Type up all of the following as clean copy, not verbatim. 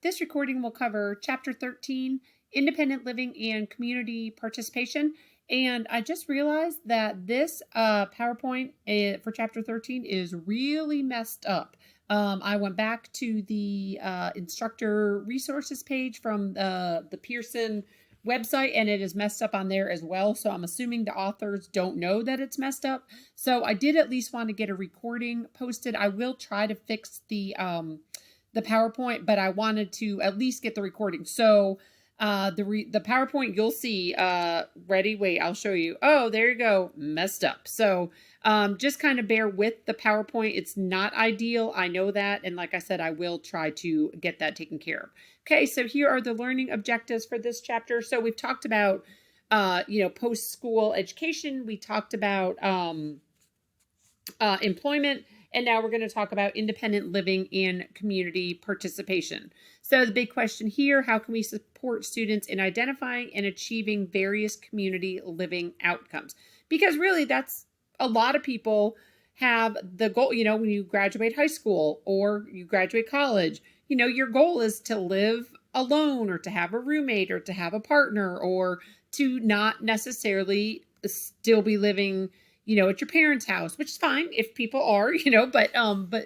This recording will cover Chapter 13, Independent Living and Community Participation. And I just realized that this PowerPoint for Chapter 13 is really messed up. I went back to the instructor resources page from the Pearson website, and it is messed up on there as well. So I'm assuming the authors don't know that it's messed up. So I did at least want to get a recording posted. I will try to fix the PowerPoint, but I wanted to at least get the recording. So the PowerPoint you'll see, ready, wait, I'll show you. Oh, there you go, messed up. So just kind of bear with the PowerPoint. It's not ideal, I know that. And like I said, I will try to get that taken care of. Okay, so here are the learning objectives for this chapter. So we've talked about, post-school education. We talked about employment. And now we're going to talk about independent living and community participation. So the big question here, how can we support students in identifying and achieving various community living outcomes? Because really that's a lot of people have the goal, when you graduate high school or you graduate college, your goal is to live alone or to have a roommate or to have a partner or to not necessarily still be living at your parents' house, which is fine if people are, but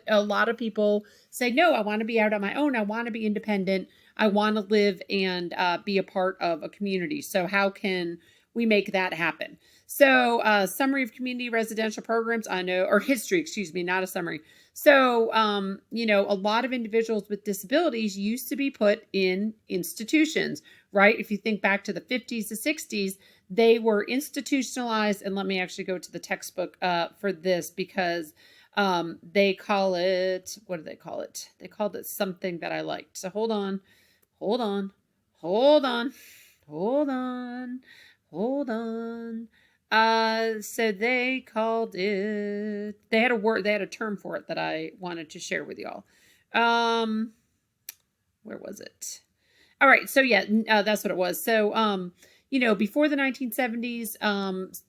a lot of people say, no, I want to be out on my own. I want to be independent. I want to live and be a part of a community. So how can we make that happen? So summary of community residential programs, or history, excuse me, not a summary. So, a lot of individuals with disabilities used to be put in institutions, right? If you think back to the 50s, the 60s, they were institutionalized. And let me actually go to the textbook for this because they call it, what do they call it? They called it something that I liked. So hold on. So they called it, they had a term for it that I wanted to share with y'all. Where was it? All right. So yeah, that's what it was. So, before the 1970s,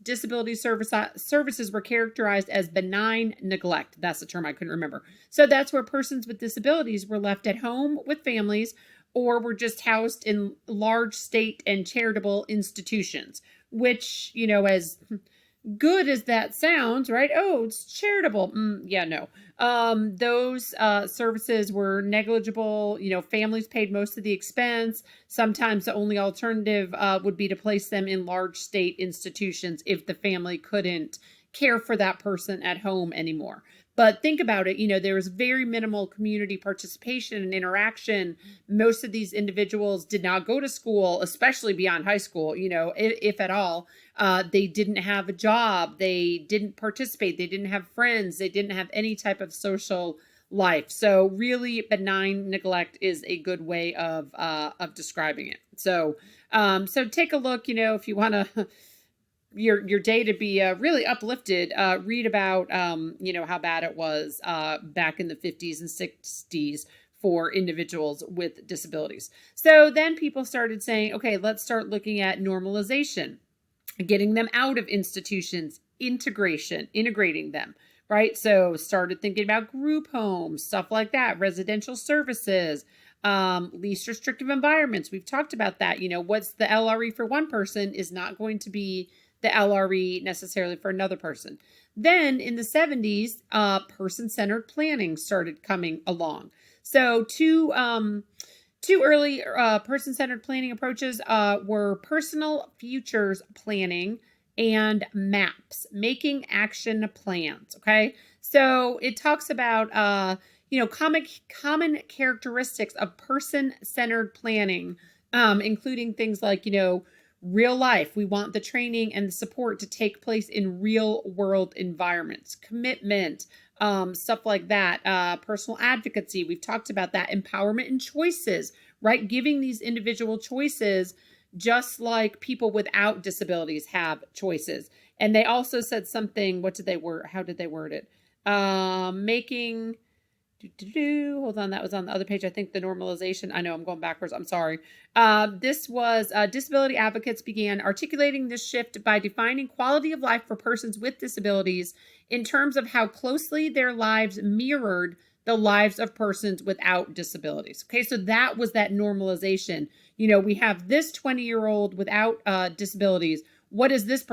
disability services were characterized as benign neglect. That's the term I couldn't remember. So that's where persons with disabilities were left at home with families or were just housed in large state and charitable institutions, which, as good as that sounds, right? Oh, it's charitable. No. Those services were negligible. Families paid most of the expense. Sometimes the only alternative would be to place them in large state institutions if the family couldn't care for that person at home anymore. But think about it, there was very minimal community participation and interaction. Most of these individuals did not go to school, especially beyond high school, if at all. They didn't have a job. They didn't participate. They didn't have friends. They didn't have any type of social life. So really benign neglect is a good way of describing it. So take a look, if you want to your day to be really uplifted, read about, how bad it was back in the 50s and 60s for individuals with disabilities. So then people started saying, okay, let's start looking at normalization, getting them out of institutions, integrating them, right? So started thinking about group homes, stuff like that, residential services, least restrictive environments. We've talked about that. What's the LRE for one person is not going to be the LRE necessarily for another person. Then in the 70s, person-centered planning started coming along. So two early person-centered planning approaches were personal futures planning and MAPS, making action plans. Okay, so it talks about common characteristics of person-centered planning, including things like real life. We want the training and the support to take place in real world environments, commitment, stuff like that, personal advocacy. We've talked about that, empowerment and choices, right? Giving these individual choices, just like people without disabilities have choices. And they also said something, how did they word it? Hold on, that was on the other page. I think the normalization. I know I'm going backwards. I'm sorry. This was disability advocates began articulating this shift by defining quality of life for persons with disabilities in terms of how closely their lives mirrored the lives of persons without disabilities. Okay, so that was that normalization. We have this 20-year-old without disabilities. What is this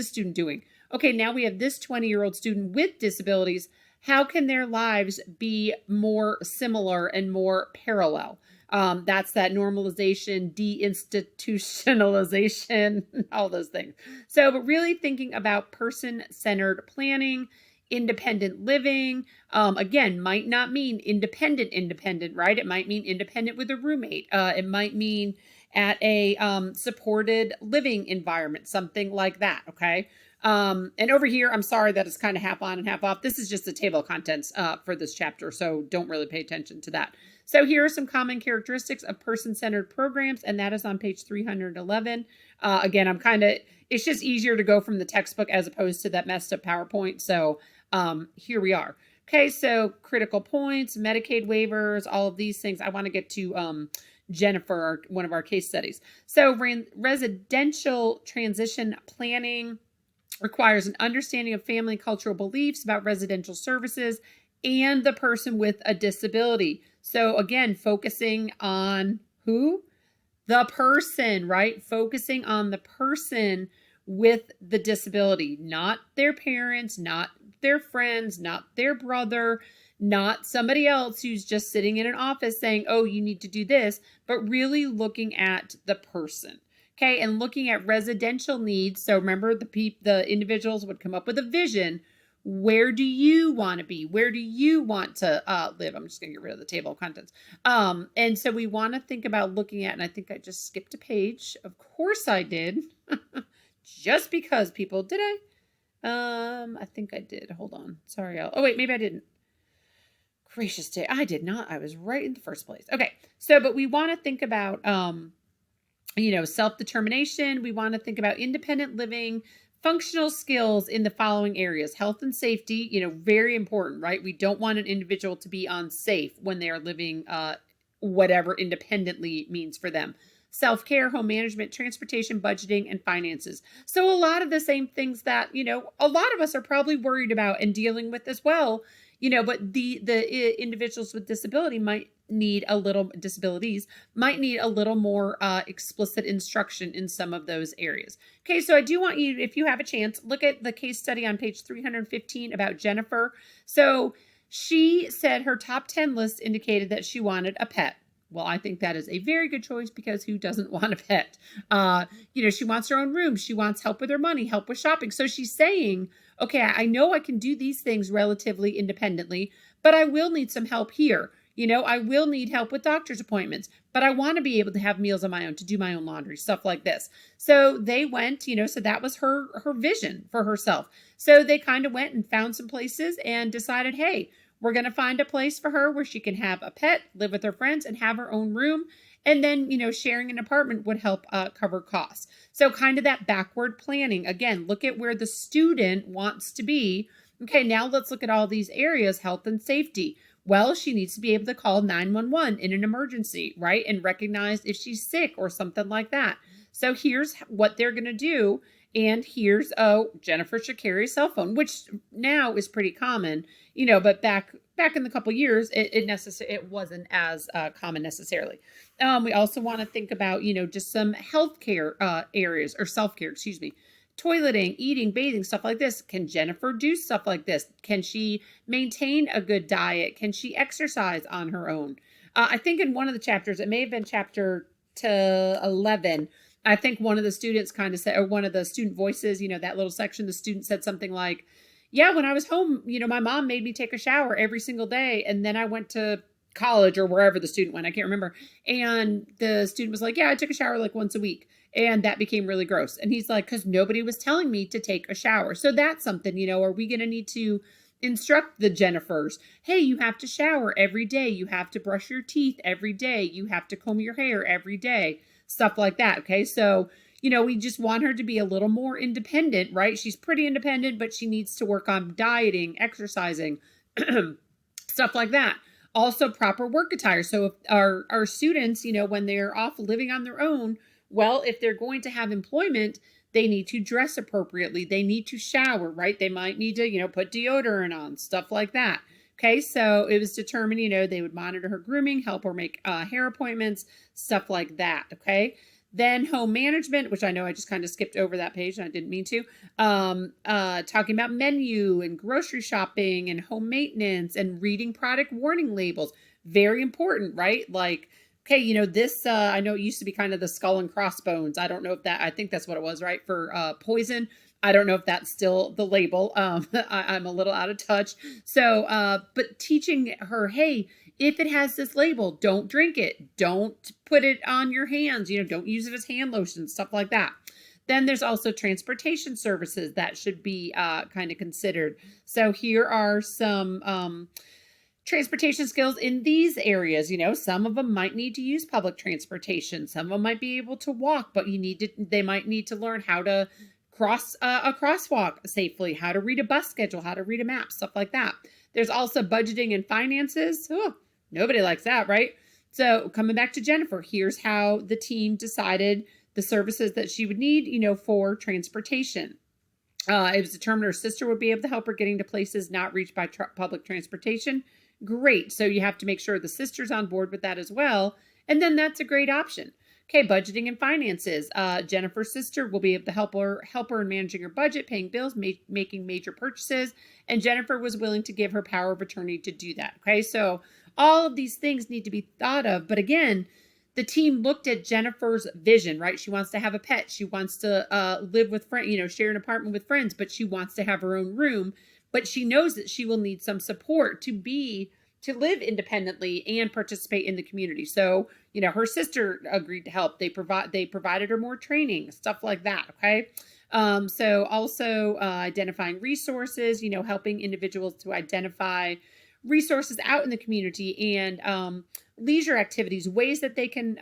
student doing? Okay, now we have this 20-year-old student with disabilities. How can their lives be more similar and more parallel? That's that normalization, deinstitutionalization, all those things. So, but really thinking about person-centered planning, independent living, again, might not mean independent, right? It might mean independent with a roommate. It might mean at a supported living environment, something like that, okay? And over here, I'm sorry that it's kind of half on and half off. This is just the table of contents for this chapter, so don't really pay attention to that. So here are some common characteristics of person-centered programs, and that is on page 311. Again, it's just easier to go from the textbook as opposed to that messed up PowerPoint. So here we are. Okay, so critical points, Medicaid waivers, all of these things. I want to get to Jennifer, one of our case studies. So residential transition planning requires an understanding of family cultural beliefs about residential services and the person with a disability. So again, focusing on who? The person, right? Focusing on the person with the disability, not their parents, not their friends, not their brother, not somebody else who's just sitting in an office saying, oh, you need to do this, but really looking at the person. Okay, and looking at residential needs. So remember, the individuals would come up with a vision. Where do you want to be? Where do you want to live? I'm just going to get rid of the table of contents. And so we want to think about looking at, and I think I just skipped a page. Of course I did. Just because people, did I? I think I did. Hold on. Sorry. Oh, wait, maybe I didn't. Gracious day. I did not. I was right in the first place. Okay. So, but we want to think about, self-determination. We want to think about independent living, functional skills in the following areas. Health and safety, very important, right? We don't want an individual to be unsafe when they are living whatever independently means for them. Self-care, home management, transportation, budgeting, and finances. So a lot of the same things that, a lot of us are probably worried about and dealing with as well, but the individuals with disabilities might need a little more explicit instruction in some of those areas. Okay, so I do want you, if you have a chance, look at the case study on page 315 about Jennifer. So she said her top 10 list indicated that she wanted a pet. Well, I think that is a very good choice because who doesn't want a pet? She wants her own room. She wants help with her money, help with shopping. So she's saying, okay, I know I can do these things relatively independently, but I will need some help here. I will need help with doctor's appointments, but I want to be able to have meals on my own, to do my own laundry, stuff like this. So they went, so that was her vision for herself. So they kind of went and found some places and decided, hey, we're going to find a place for her where she can have a pet, live with her friends, and have her own room. And then, sharing an apartment would help cover costs. So kind of that backward planning. Again, look at where the student wants to be. Okay, now let's look at all these areas, health and safety. Well, she needs to be able to call 911 in an emergency, right? And recognize if she's sick or something like that. So here's what they're going to do. And here's, Jennifer should carry a cell phone, which now is pretty common, but back in the couple years, it wasn't as common necessarily. We also want to think about, just some healthcare areas or self-care, toileting, eating, bathing, stuff like this. Can Jennifer do stuff like this? Can she maintain a good diet? Can she exercise on her own? I think in one of the chapters, it may have been chapter 11, I think one of the students kind of said, or one of the student voices, that little section, the student said something like, yeah, when I was home, my mom made me take a shower every single day. And then I went to college or wherever the student went. I can't remember. And the student was like, yeah, I took a shower like once a week. And that became really gross. And he's like, because nobody was telling me to take a shower. So that's something, are we going to need to instruct the Jennifers? Hey, you have to shower every day. You have to brush your teeth every day. You have to comb your hair every day. Stuff like that. Okay. So, we just want her to be a little more independent, right? She's pretty independent, but she needs to work on dieting, exercising, stuff like that. Also proper work attire. So if our students, when they're off living on their own, well, if they're going to have employment, they need to dress appropriately. They need to shower, right? They might need to, put deodorant on, stuff like that. Okay, so it was determined, they would monitor her grooming, help her make hair appointments, stuff like that. Okay. Then home management, which I know I just kind of skipped over that page and I didn't mean to. Talking about menu and grocery shopping and home maintenance and reading product warning labels. Very important, right? Like, okay, this, I know it used to be kind of the skull and crossbones. I don't know if I think that's what it was, right? For poison. I don't know if that's still the label. I'm a little out of touch. So, but teaching her, hey, if it has this label, don't drink it. Don't put it on your hands. Don't use it as hand lotion, stuff like that. Then there's also transportation services that should be kind of considered. So here are some transportation skills in these areas. Some of them might need to use public transportation. Some of them might be able to walk, but they might need to learn how to cross a crosswalk safely, how to read a bus schedule, how to read a map, stuff like that. There's also budgeting and finances. Oh, nobody likes that, right? So coming back to Jennifer, here's how the team decided the services that she would need, for transportation. It was determined her sister would be able to help her getting to places not reached by public transportation. Great. So you have to make sure the sister's on board with that as well. And then that's a great option. Okay, budgeting and finances. Jennifer's sister will be able to help her in managing her budget, paying bills, making major purchases. And Jennifer was willing to give her power of attorney to do that. Okay, so all of these things need to be thought of. But again, the team looked at Jennifer's vision, right? She wants to have a pet. She wants to live with friends, share an apartment with friends, but she wants to have her own room. But she knows that she will need some support to live independently and participate in the community. So, her sister agreed to help. They provided her more training, stuff like that. Okay. So also identifying resources, helping individuals to identify resources out in the community and leisure activities, ways that they can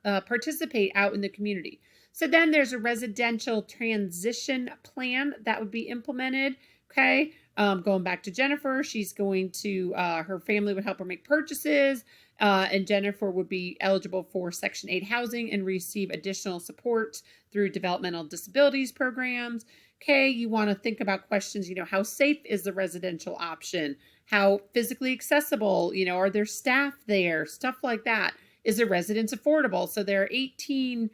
participate out in the community. So then there's a residential transition plan that would be implemented. Okay. Going back to Jennifer, she's going to, her family would help her make purchases, and Jennifer would be eligible for Section 8 housing and receive additional support through developmental disabilities programs. Okay, you want to think about questions, how safe is the residential option? How physically accessible, are there staff there? Stuff like that. Is the residence affordable? So there are 18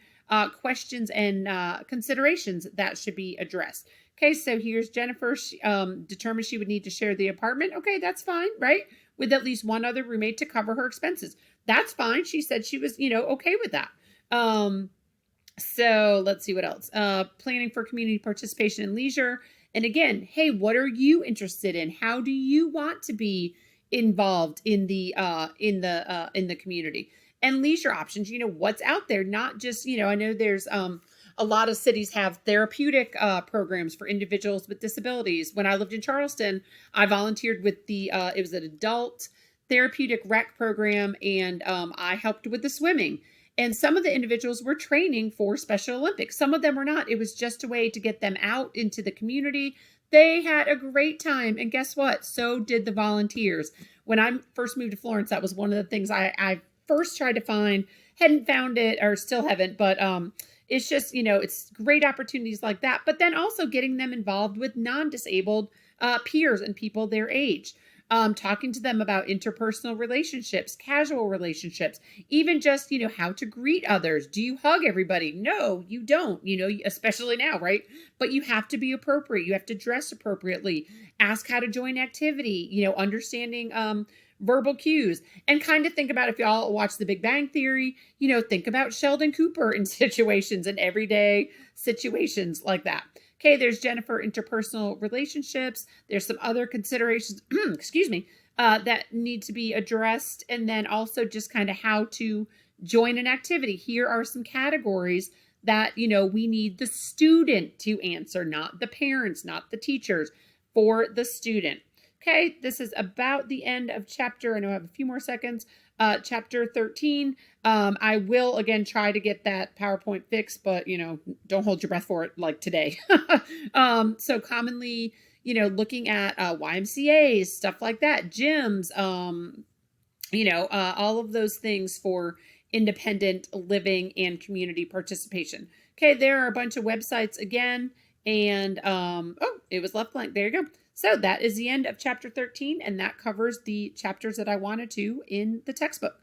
questions and considerations that should be addressed. Okay, so here's Jennifer. She determined she would need to share the apartment. Okay, that's fine, right? With at least one other roommate to cover her expenses. That's fine. She said she was, okay with that. So let's see what else. Planning for community participation and leisure. And again, hey, what are you interested in? How do you want to be involved in the community? And leisure options, what's out there, not just, I know there's a lot of cities have therapeutic programs for individuals with disabilities. When I lived in Charleston, I volunteered with it was an adult therapeutic rec program, and I helped with the swimming. And some of the individuals were training for Special Olympics. Some of them were not. It was just a way to get them out into the community. They had a great time. And guess what? So did the volunteers. When I first moved to Florence, that was one of the things I first tried to find. Hadn't found it, or still haven't, but it's just, it's great opportunities like that. But then also getting them involved with non-disabled peers and people their age. Talking to them about interpersonal relationships, casual relationships, even just, how to greet others. Do you hug everybody? No, you don't, especially now, right? But you have to be appropriate. You have to dress appropriately. Ask how to join activity, understanding verbal cues, and kind of think about, if y'all watch The Big Bang Theory, think about Sheldon Cooper in situations and everyday situations like that. Okay, there's Jennifer, interpersonal relationships. There's some other considerations, excuse me, that need to be addressed. And then also just kind of how to join an activity. Here are some categories that, we need the student to answer, not the parents, not the teachers, for the student. Okay, this is about the end of chapter. I know I have a few more seconds. Chapter 13. I will, again, try to get that PowerPoint fixed, but, don't hold your breath for it like today. So commonly, looking at YMCAs, stuff like that, gyms, all of those things for independent living and community participation. Okay, there are a bunch of websites again. And, oh, it was left blank. There you go. So that is the end of chapter 13, and that covers the chapters that I wanted to in the textbook.